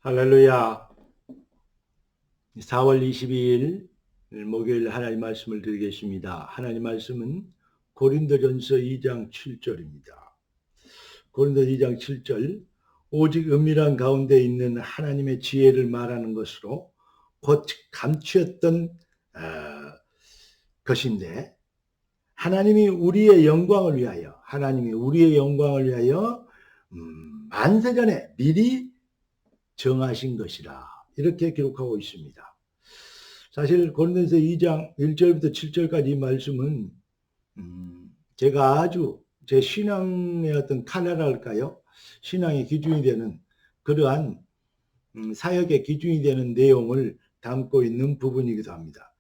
할렐루야. 4월 22일 목요일 하나님 말씀을 드리겠습니다. 하나님 말씀은 고린도전서 2장 7절입니다. 고린도 2장 7절 오직 은밀한 가운데 있는 하나님의 지혜를 말하는 것으로 곧 감추었던 것인데 하나님이 우리의 영광을 위하여 만세전에 미리 정하신 것이라 이렇게 기록하고 있습니다. 사실 고린도전서 2장 1절부터 7절까지 이 말씀은 제가 아주 제 신앙의 어떤 칼날할까요? 신앙의 기준이 되는 그러한 사역의 기준이 되는 내용을 담고 있는 부분이기도 합니다.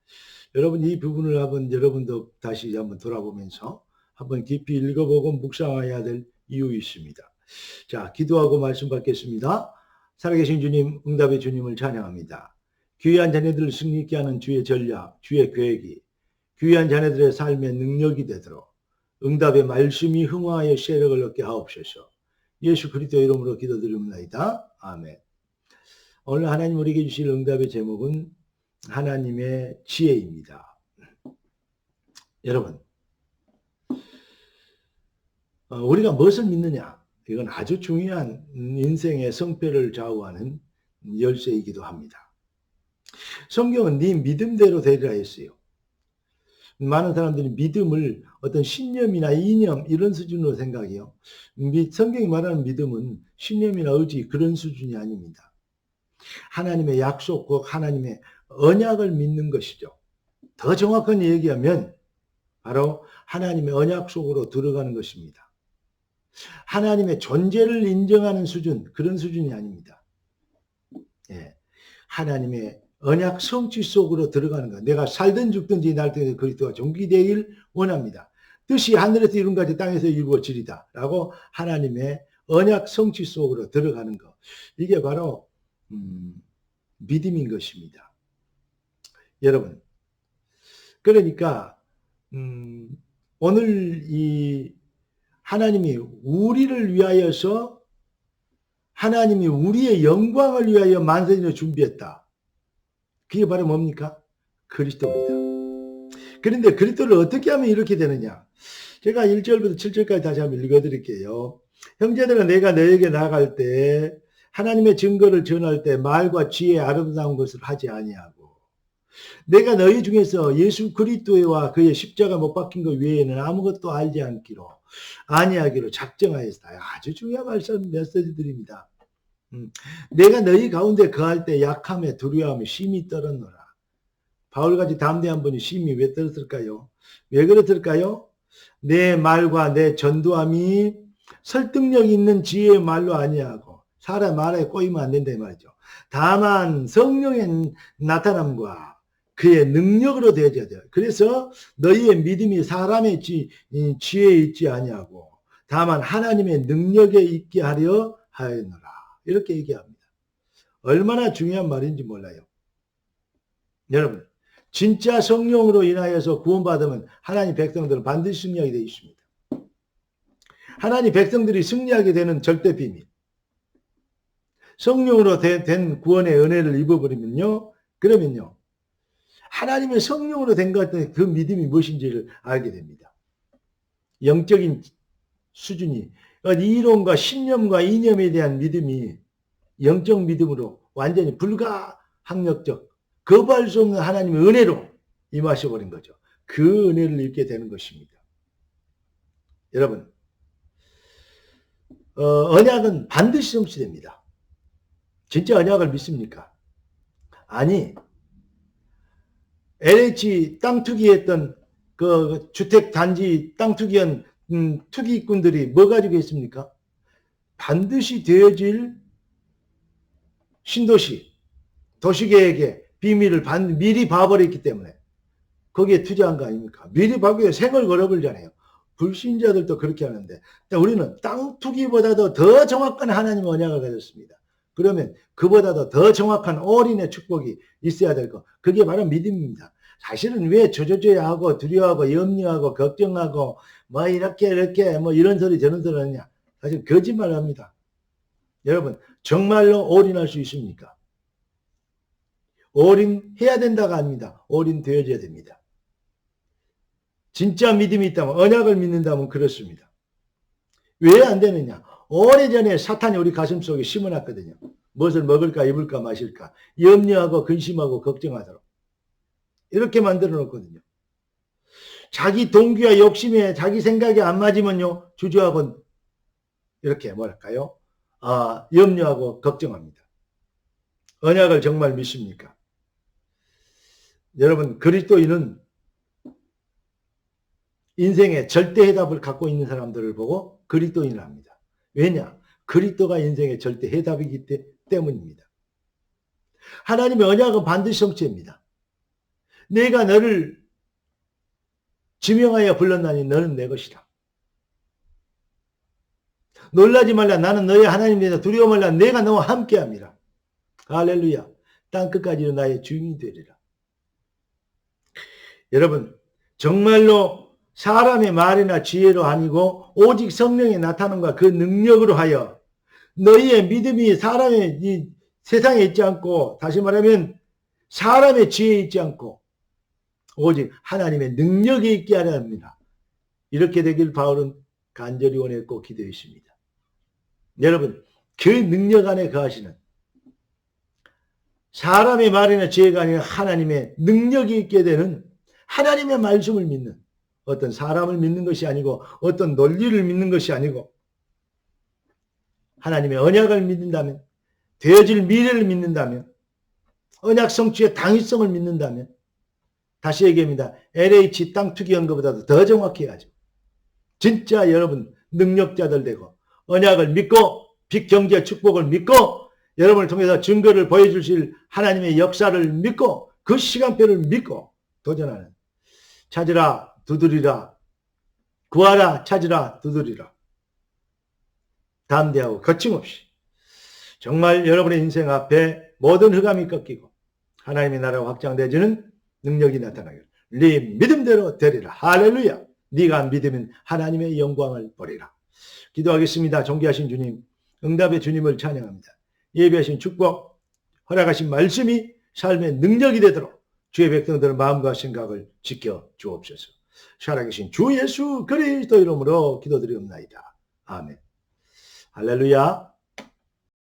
여러분 이 부분을 여러분도 다시 한번 돌아보면서 한번 깊이 읽어보고 묵상해야 될 이유 있습니다. 자, 기도하고 말씀 받겠습니다. 살아계신 주님, 응답의 주님을 찬양합니다. 귀한 자녀들을 승리 있게 하는 주의 전략, 주의 계획이 귀한 자녀들의 삶의 능력이 되도록 응답의 말씀이 흥화하여 세력을 얻게 하옵소서. 예수 그리스도의 이름으로 기도드립니다. 아멘. 오늘 하나님 우리에게 주실 응답의 제목은 하나님의 지혜입니다. 여러분, 우리가 무엇을 믿느냐? 이건 아주 중요한 인생의 성패를 좌우하는 열쇠이기도 합니다. 성경은 네 믿음대로 되리라 했어요. 많은 사람들이 믿음을 어떤 신념이나 이념 이런 수준으로 생각해요. 성경이 말하는 믿음은 신념이나 의지 그런 수준이 아닙니다. 하나님의 약속, 꼭 하나님의 언약을 믿는 것이죠. 더 정확하게 얘기하면 바로 하나님의 언약 속으로 들어가는 것입니다. 하나님의 존재를 인정하는 수준, 그런 수준이 아닙니다. 예, 하나님의 언약 성취 속으로 들어가는 것. 내가 살든 죽든지 날 때에 그리스도가 존귀되길 원합니다. 뜻이 하늘에서 이룬 같이 땅에서 이루어지리다 라고 하나님의 언약 성취 속으로 들어가는 것. 이게 바로 믿음인 것입니다. 여러분, 그러니까 오늘 이 하나님이 우리를 위하여서 하나님이 우리의 영광을 위하여 만세전을 준비했다. 그게 바로 뭡니까? 그리스도입니다. 그런데 그리스도를 어떻게 하면 이렇게 되느냐? 제가 1절부터 7절까지 다시 한번 읽어드릴게요. 형제들아 내가 너에게 나아갈 때 하나님의 증거를 전할 때 말과 지혜 아름다운 것을 하지 아니하고 내가 너희 중에서 예수 그리스도와 그의 십자가 못 박힌 것 외에는 아무것도 알지 아니하기로 작정하였다. 아주 중요한 메시지들입니다. 내가 너희 가운데 거할 때 약함에 두려움에 심히 떨었노라. 바울같이 담대한 분이 심히 왜 떨었을까요? 왜 그랬을까요? 내 말과 내 전도함이 설득력 있는 지혜의 말로 아니하고 사람 말에 꼬이면 안 된다 이 말이죠. 다만 성령의 나타남과 그의 능력으로 되어져야 돼요. 그래서 너희의 믿음이 사람의 지혜에 있지 아니하고 다만 하나님의 능력에 있게 하려 하였노라. 이렇게 얘기합니다. 얼마나 중요한 말인지 몰라요. 여러분, 진짜 성령으로 인하여서 구원받으면 하나님 백성들은 반드시 승리하게 되어 있습니다. 하나님 백성들이 승리하게 되는 절대 비밀. 성령으로 된 구원의 은혜를 입어버리면요. 그러면요. 하나님의 성령으로 된 것 같은 그 믿음이 무엇인지를 알게 됩니다. 영적인 수준이 이론과 신념과 이념에 대한 믿음이 영적 믿음으로 완전히 불가항력적 거부할 수 없는 하나님의 은혜로 임하셔버린 거죠. 그 은혜를 입게 되는 것입니다. 여러분, 언약은 반드시 성취됩니다. 진짜 언약을 믿습니까? 아니, LH 땅 투기했던 그 주택 단지 땅 투기한 투기꾼들이 뭐 가지고 있습니까? 반드시 되어질 신도시, 도시계획의 비밀을 미리 봐버렸기 때문에 거기에 투자한 거 아닙니까? 미리 봐버려 생을 걸어버리잖아요. 불신자들도 그렇게 하는데 우리는 땅 투기보다도 더 정확한 하나님의 언약을 가졌습니다. 그러면 그보다도 더 정확한 올인의 축복이 있어야 될 거. 그게 바로 믿음입니다. 사실은 왜 조조조하고 두려워하고 염려하고 걱정하고 뭐 이렇게 뭐 이런 소리 저런 소리 하냐. 사실 거짓말을 합니다. 여러분, 정말로 올인할 수 있습니까? 올인해야 된다가 아닙니다. 올인되어져야 됩니다. 진짜 믿음이 있다면, 언약을 믿는다면 그렇습니다. 왜 안 되느냐? 오래전에 사탄이 우리 가슴속에 심어놨거든요. 무엇을 먹을까, 입을까, 마실까. 염려하고 근심하고 걱정하도록. 이렇게 만들어 놓거든요. 자기 동기와 욕심에 자기 생각이 안 맞으면요, 주저하고 이렇게 뭐랄까요? 염려하고 걱정합니다. 언약을 정말 믿습니까? 여러분, 그리스도인은 인생의 절대 해답을 갖고 있는 사람들을 보고 그리스도인을 합니다. 왜냐? 그리스도가 인생의 절대 해답이기 때문입니다. 하나님의 언약은 반드시 성취합니다. 내가 너를 지명하여 불렀나니 너는 내 것이다. 놀라지 말라. 나는 너의 하나님이다. 두려워 말라. 내가 너와 함께합니다. 할렐루야. 땅끝까지 나의 주인이 되리라. 여러분, 정말로 사람의 말이나 지혜로 아니고 오직 성령의 나타남과 그 능력으로 하여 너희의 믿음이 사람의 이 세상에 있지 않고, 다시 말하면 사람의 지혜에 있지 않고 오직 하나님의 능력이 있게 하려 합니다. 이렇게 되길 바울은 간절히 원했고 기도했습니다. 여러분, 그 능력 안에 거하시는, 사람의 말이나 지혜가 아니라 하나님의 능력이 있게 되는 하나님의 말씀을 믿는, 어떤 사람을 믿는 것이 아니고 어떤 논리를 믿는 것이 아니고 하나님의 언약을 믿는다면, 되어질 미래를 믿는다면, 언약 성취의 당위성을 믿는다면, 다시 얘기합니다. LH 땅 투기 연구보다도 더 정확히 해야죠. 진짜 여러분 능력자들 되고 언약을 믿고 빚 경제 축복을 믿고 여러분을 통해서 증거를 보여주실 하나님의 역사를 믿고 그 시간표를 믿고 도전하는, 찾으라 두드리라, 구하라 찾으라 두드리라, 담대하고 거침없이 정말 여러분의 인생 앞에 모든 흑암이 꺾이고 하나님의 나라가 확장되어지는 능력이 나타나기를 네 믿음대로 되리라. 할렐루야. 네가 믿으면 하나님의 영광을 보리라. 기도하겠습니다. 존귀하신 주님, 응답의 주님을 찬양합니다. 예배하신 축복, 허락하신 말씀이 삶의 능력이 되도록 주의 백성들의 마음과 생각을 지켜 주옵소서. 살아계신 주 예수 그리스도 이름으로 기도드리옵나이다. 아멘. 할렐루야.